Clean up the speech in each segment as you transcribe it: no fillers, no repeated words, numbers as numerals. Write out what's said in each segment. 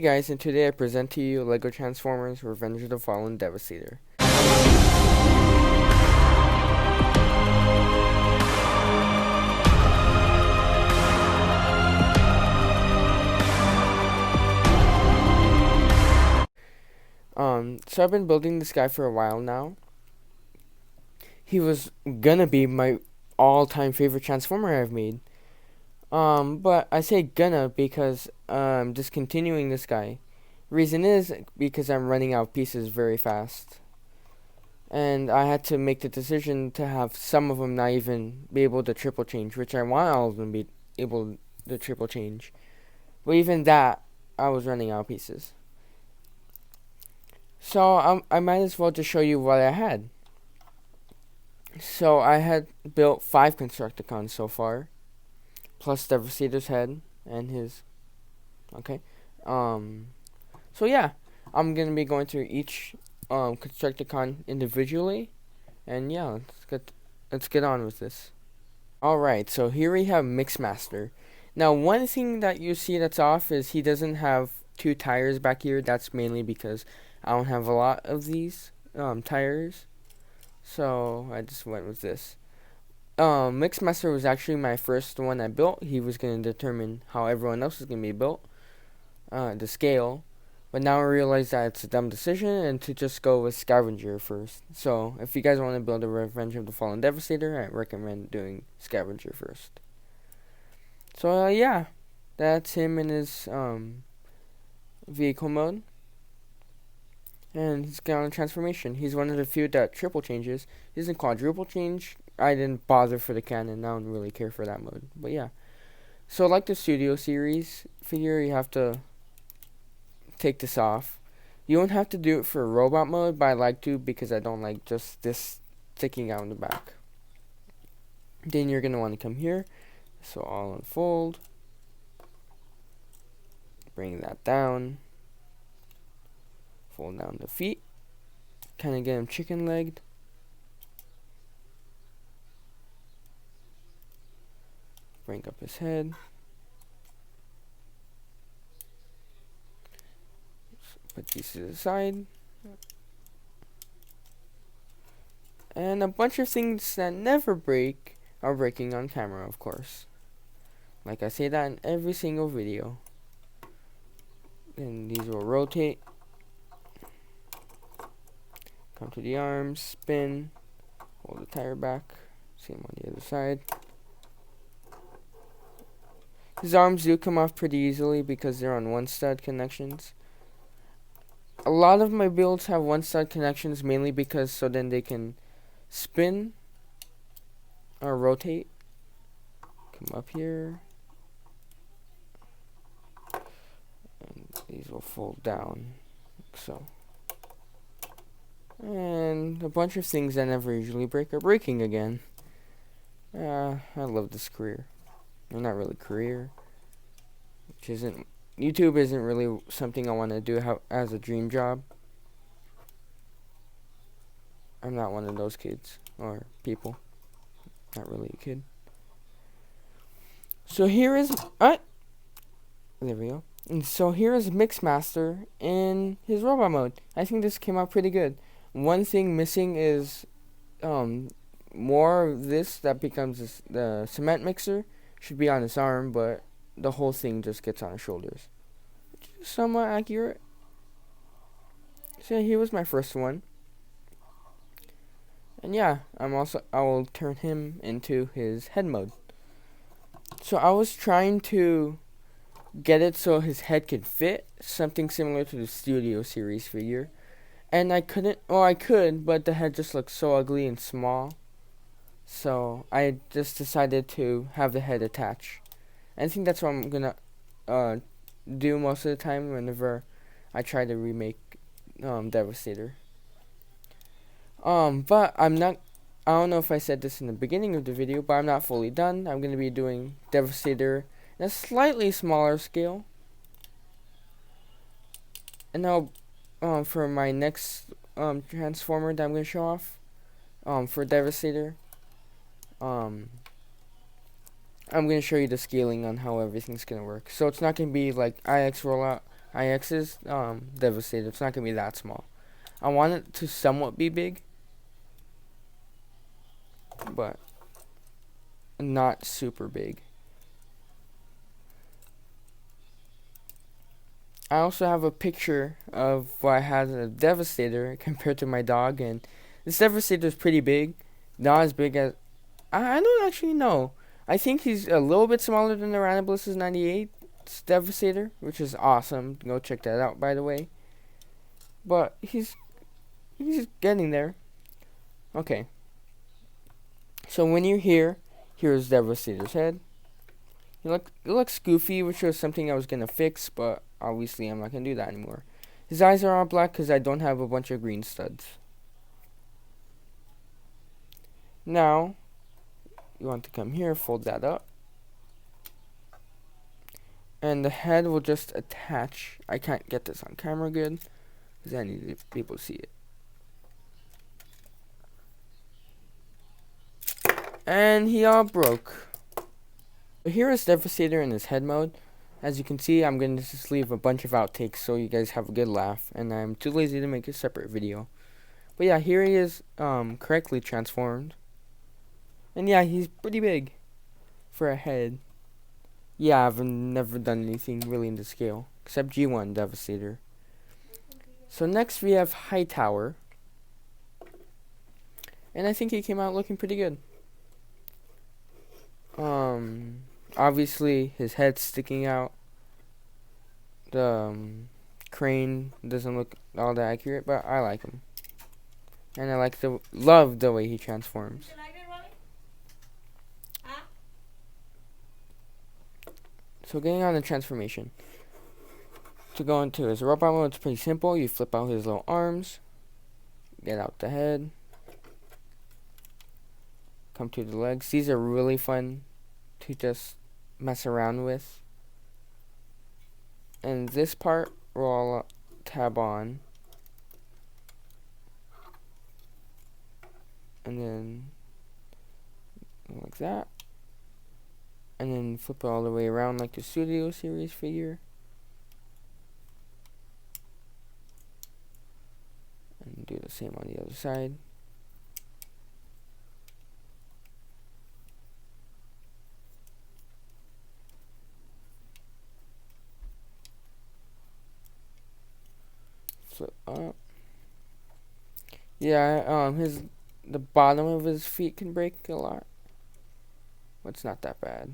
Hey guys, and today I present to you LEGO Transformers Revenge of the Fallen Devastator. So I've been building this guy for a while now. He was gonna be my all-time favorite Transformer I've made. But I say gonna because I'm discontinuing this guy. Reason is because I'm running out of pieces very fast. And I had to make the decision to have some of them not even be able to triple change, which I want all of them to be able to triple change. But even that, I was running out of pieces. So I might as well just show you what I had. So I had built 5 Constructicons so far, plus Devastator's head and his. Okay. So yeah, I'm gonna be going through each Constructicon individually, and yeah, let's get on with this. All right. So here we have Mixmaster. Now, one thing that you see that's off is he doesn't have 2 tires back here. That's mainly because I don't have a lot of these tires, so I just went with this. Mixmaster was actually my first one I built. He was going to determine how everyone else is going to be built, the scale. But now I realize that it's a dumb decision and to just go with Scavenger first. So if you guys want to build a Revenge of the Fallen Devastator, I recommend doing Scavenger first. So yeah, that's him in his vehicle mode. And he's got a transformation. He's one of the few that triple changes. He doesn't quadruple change. I didn't bother for the cannon. I don't really care for that mode. But yeah. So like the Studio Series figure, you have to take this off. You don't have to do it for robot mode, but I like to because I don't like just this sticking out in the back. Then you're going to want to come here. So I'll unfold. Bring that down. Fold down the feet. Kind of get him chicken legged. Bring up his head. Put these to the side. And a bunch of things that never break are breaking on camera, of course. Like I say that in every single video. And these will rotate. Come to the arms, spin, hold the tire back. Same on the other side. His arms do come off pretty easily because they're on 1-stud connections. A lot of my builds have 1-stud connections mainly because so then they can spin or rotate. Come up here. And these will fold down. Like so. And a bunch of things that never usually break are breaking again. I love this career. Well, not really career. YouTube isn't really something I want to do as a dream job. I'm not one of those kids or people. Not really a kid. So here is there we go. And so here is Mixmaster in his robot mode. I think this came out pretty good. One thing missing is more of this that becomes the cement mixer should be on his arm, but the whole thing just gets on his shoulders. Which is somewhat accurate. So here was my first one. And yeah, I will turn him into his head mode. So I was trying to get it so his head could fit, something similar to the Studio Series figure. And I couldn't, or I could, but the head just looked so ugly and small. So I just decided to have the head attach. And I think that's what I'm gonna do most of the time whenever I try to remake Devastator. But I don't know if I said this in the beginning of the video, but I'm not fully done. I'm gonna be doing Devastator in a slightly smaller scale. And now for my next Transformer that I'm going to show off for Devastator, I'm going to show you the scaling on how everything's going to work. So it's not going to be like IX rollout IX's Devastator. It's not gonna be that small. I want it to somewhat be big, but not super big. I also have a picture of what I had a Devastator compared to my dog, and this Devastator is pretty big. Not as big as I don't actually know. I think he's a little bit smaller than the Ranablis's 98 Devastator, which is awesome. Go check that out, by the way. But he's getting there. Okay. So when you're here, here's Devastator's head. It looks goofy, which was something I was gonna fix, but obviously I'm not gonna do that anymore. His eyes are all black because I don't have a bunch of green studs. Now, you want to come here, fold that up. And the head will just attach. I can't get this on camera good because I need people to see it. And he all broke. But here is Devastator in his head mode. As you can see, I'm going to just leave a bunch of outtakes so you guys have a good laugh. And I'm too lazy to make a separate video. But yeah, here he is correctly transformed. And yeah, he's pretty big for a head. Yeah, I've never done anything really into scale. Except G1 Devastator. So next we have Hightower. And I think he came out looking pretty good. Obviously his head's sticking out. The crane doesn't look all that accurate, but I like him. And I love the way he transforms. So getting on the transformation. To go into his robot mode, it's pretty simple. You flip out his little arms. Get out the head. Come to the legs. These are really fun to just mess around with. And this part we'll all tab on. And then like that. And then flip it all the way around like the Studio Series figure. And do the same on the other side. Flip up. Yeah, the bottom of his feet can break a lot. But it's not that bad.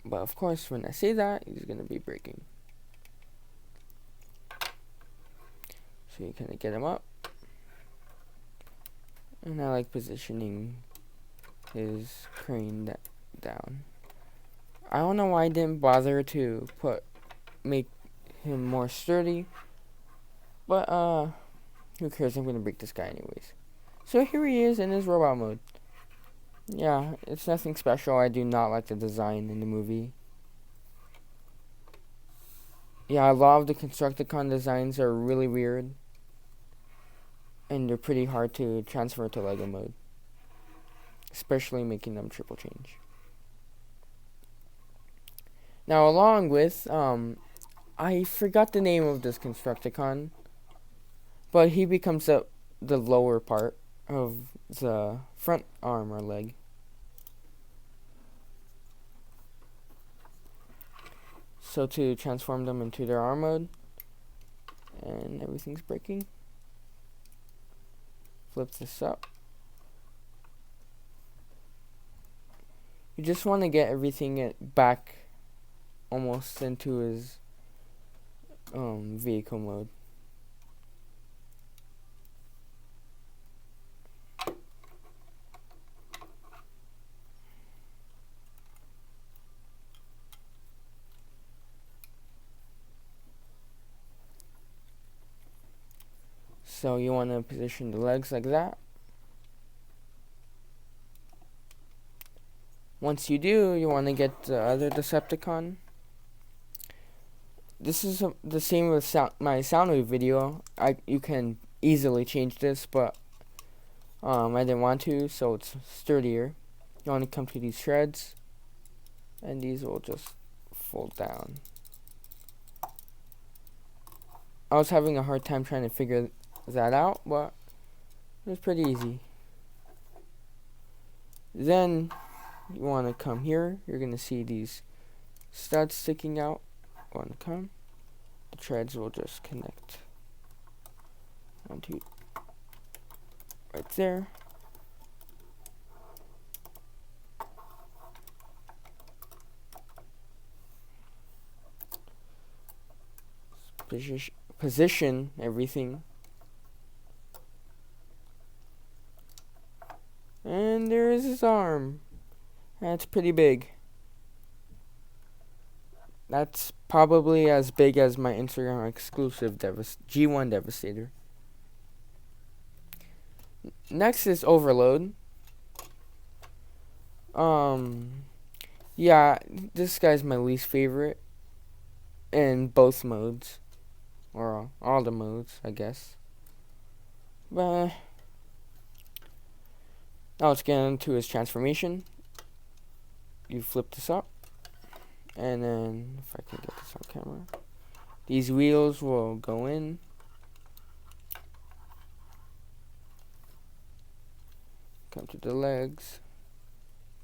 But of course, when I say that, he's gonna be breaking. So you kind of get him up. And I like positioning his crane down. I don't know why I didn't bother to make him more sturdy. But who cares? I'm gonna break this guy anyways. So here he is in his robot mode. Yeah, it's nothing special. I do not like the design in the movie. Yeah, a lot of the Constructicon designs are really weird. And they're pretty hard to transfer to Lego mode. Especially making them triple change. Now along with, I forgot the name of this Constructicon. But he becomes the lower part of the front arm or leg. So to transform them into their arm mode. And everything's breaking. Flip this up. You just want to get everything back almost into his vehicle mode. So you want to position the legs like that. Once you do, you want to get the other Decepticon. This is the same with my Soundwave video. You can easily change this, but I didn't want to, so it's sturdier. You want to come to these shreds. and these will just fold down. I was having a hard time trying to figure that out, but it was pretty easy. Then you want to come here. You're going to see these studs sticking out. Want to come. The treads will just connect onto right there. Position everything. And there is his arm. That's pretty big. That's probably as big as my Instagram exclusive G1 Devastator. Next is overload. Yeah, this guy's my least favorite in both modes, or all the modes, I guess. But now let's get into his transformation. You flip this up, and then if I can get this on camera, these wheels will go in. Come to the legs.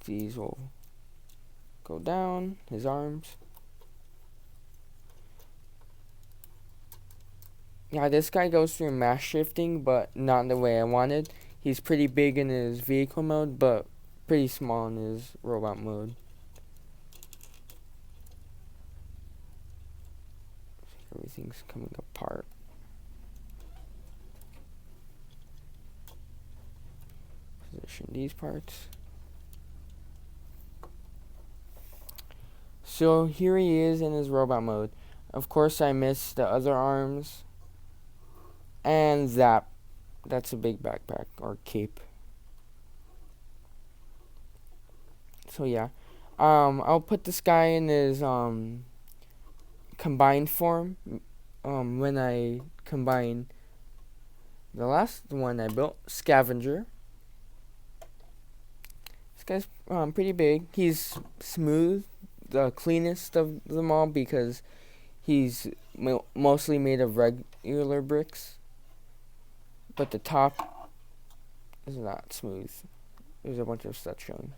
These will go down, his arms. Yeah, this guy goes through mass shifting, but not the way I wanted. He's pretty big in his vehicle mode, but pretty small in his robot mode. Everything's coming apart. Position these parts. So here he is in his robot mode. Of course I missed the other arms. And Zap. That's a big backpack or cape. So yeah. I'll put this guy in his combined form when I combine the last one I built, Scavenger. This guy's pretty big. He's smooth, the cleanest of them all, because he's mostly made of regular bricks, but the top is not smooth. There's a bunch of stuff showing.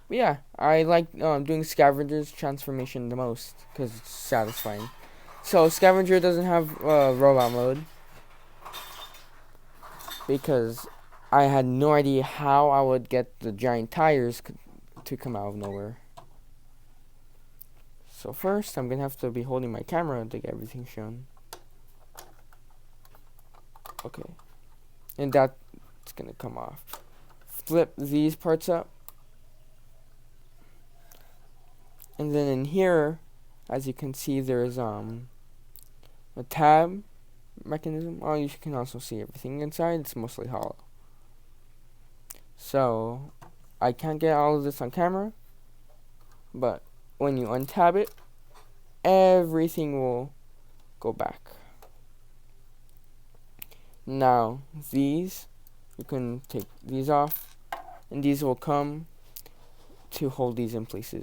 But yeah, I like doing Scavenger's transformation the most because it's satisfying. So Scavenger doesn't have robot mode because I had no idea how I would get the giant tires to come out of nowhere. So first, I'm going to have to be holding my camera to get everything shown. Okay. And that's going to come off. Flip these parts up. And then in here, as you can see, there's a tab mechanism. Oh, you can also see everything inside. It's mostly hollow. So, I can't get all of this on camera. But when you untab it, everything will go back. Now, these, you can take these off, and these will come to hold these in place.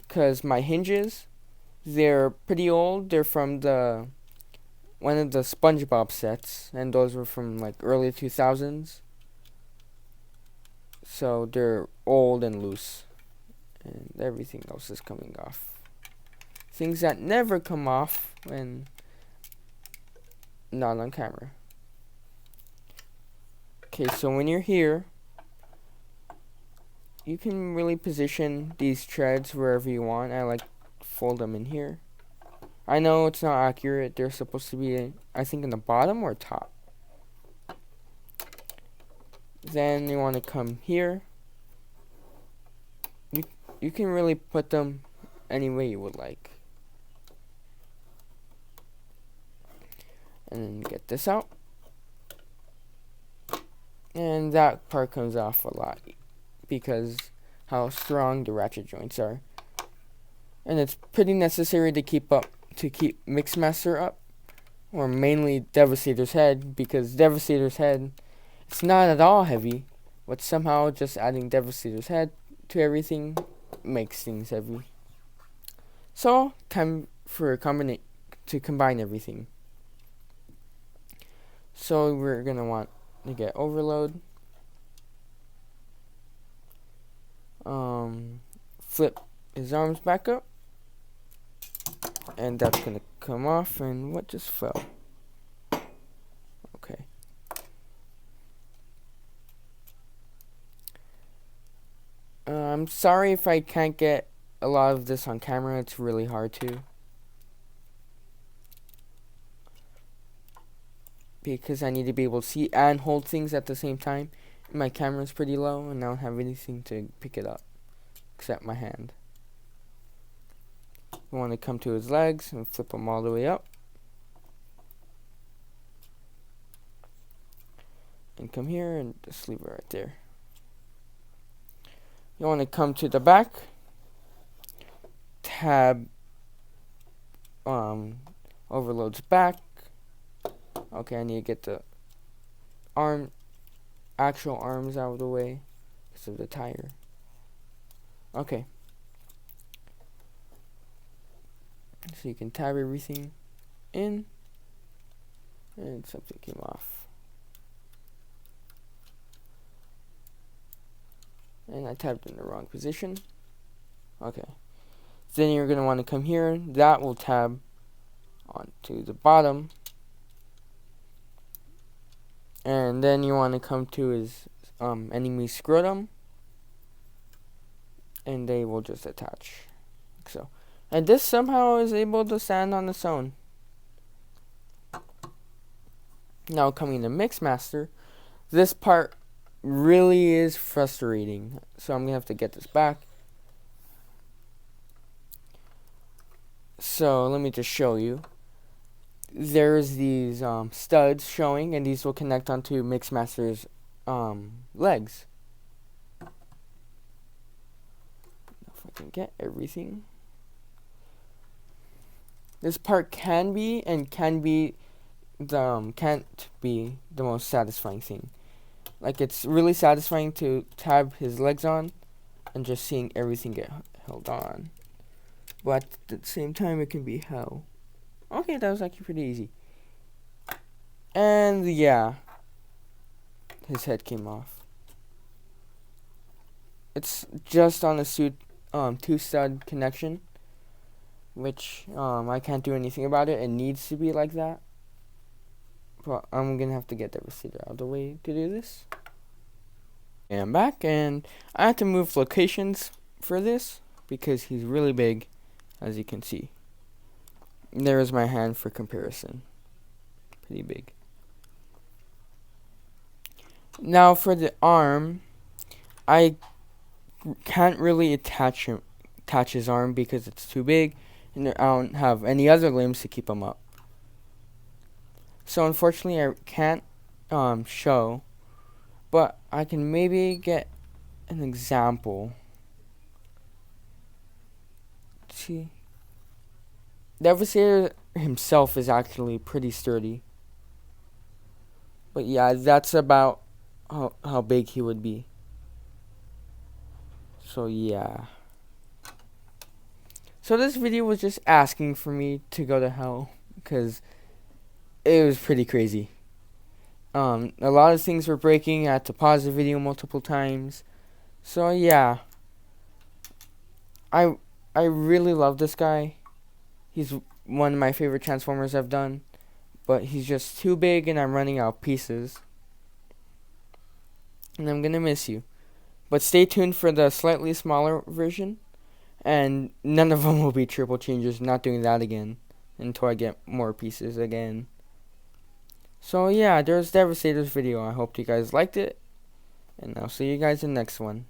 Because my hinges, they're pretty old. They're from one of the SpongeBob sets, and those were from like early 2000s. So they're old and loose, and everything else is coming off. Things that never come off when not on camera. Okay, so when you're here, you can really position these treads wherever you want. I like to fold them in here. I know it's not accurate. They're supposed to be, I think, in the bottom or top. Then you want to come here. You can really put them any way you would like. And then get this out. And that part comes off a lot because how strong the ratchet joints are. And it's pretty necessary to keep Mixmaster up, or mainly Devastator's head, because Devastator's head, it's not at all heavy, but somehow just adding Devastator's head to everything makes things heavy. So time for to combine everything. So we're gonna want to get overload. Flip his arms back up, and that's gonna come off. And what just fell? Okay. I'm sorry if I can't get a lot of this on camera. It's really hard to, because I need to be able to see and hold things at the same time. My camera's pretty low, and I don't have anything to pick it up except my hand. You want to come to his legs and flip them all the way up. And come here and just leave it right there. You want to come to the back, tab overloads back. Okay, I need to get the actual arms out of the way because of the tire. Okay. So you can tab everything in, and something came off. And I tabbed in the wrong position. Okay. Then you're going to want to come here. That will tab onto the bottom. And then you want to come to his enemy scrotum. And they will just attach. Like so. And this somehow is able to stand on its own. Now coming to Mixmaster. This part really is frustrating, so I'm gonna have to get this back. So let me just show you. There's these studs showing, and these will connect onto Mixmaster's legs. If I can get everything. This part can be and can't be the most satisfying thing. Like, it's really satisfying to tab his legs on and just seeing everything get held on. But at the same time, it can be hell. Okay, that was actually pretty easy. And yeah, his head came off. It's just on a two stud connection, which I can't do anything about it. It needs to be like that. But I'm gonna have to get Devastator out of the way to do this. And I'm back, and I have to move locations for this because he's really big, as you can see. There is my hand for comparison. Pretty big. Now for the arm, I can't really attach his arm because it's too big, and I don't have any other limbs to keep him up. So unfortunately, I can't show, but I can maybe get an example. See, Devastator himself is actually pretty sturdy. But yeah, that's about how big he would be. So yeah. So this video was just asking for me to go to hell, because it was pretty crazy. A lot of things were breaking. I had to pause the video multiple times. So yeah. I really love this guy. He's one of my favorite Transformers I've done. But he's just too big, and I'm running out of pieces. And I'm gonna miss you. But stay tuned for the slightly smaller version. And none of them will be triple changes. Not doing that again until I get more pieces again. So yeah, there's Devastator's video. I hope you guys liked it. And I'll see you guys in the next one.